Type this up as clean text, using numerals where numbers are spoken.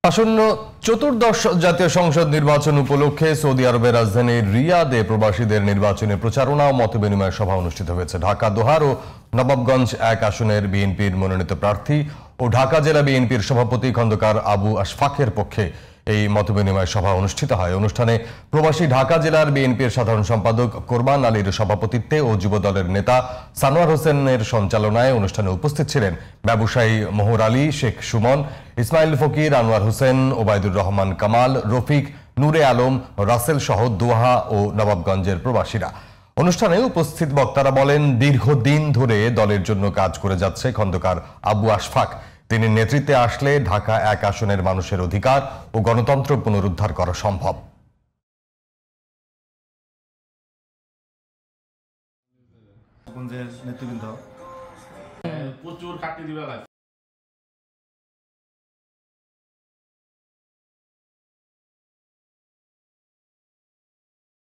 আসন্ন চতুর্দশ জাতীয় সংসদ নির্বাচন উপলক্ষে সৌদি আরবের রাজধানী রিয়াদে প্রবাসীদের নির্বাচনী প্রচারণা ও মতবিনিময় সভা অনুষ্ঠিত হয়েছে। ঢাকা দোহার ও নবাবগঞ্জ ১ আসনের বিএনপির মনোনীত প্রার্থী ও ঢাকা জেলা বিএনপির সভাপতি খন্দকার আবু আশফাকের পক্ষে এই মতবিনিময় সভা অনুষ্ঠিত হয়। অনুষ্ঠানে প্রবাসী ঢাকা জেলার বিএনপির সাধারণ সম্পাদক কোরবান আলীর সভাপতিত্বে ও যুবদলের নেতা সানোয়ার হোসেনের সঞ্চালনায় অনুষ্ঠানে উপস্থিত ছিলেন ব্যবসায়ী মোহর আলী, শেখ সুমন, ইসমাইল ফকির, আনোয়ার হোসেন, ওবায়দুর রহমান কামাল, রফিক, নূরে আলম, রাসেল সহ দোহা ও নবাবগঞ্জের প্রবাসীরা। অনুষ্ঠানে উপস্থিত বক্তারা বলেন, দীর্ঘদিন ধরে দলের জন্য কাজ করে যাচ্ছে খন্দকার আবু আশফাক। তিনি নেতৃত্বে আসলে ঢাকা ১ আসনের মানুষের অধিকার ও গণতন্ত্র পুনরুদ্ধার করা সম্ভব। নেতৃবৃন্দ প্রচুর কাটি দিবে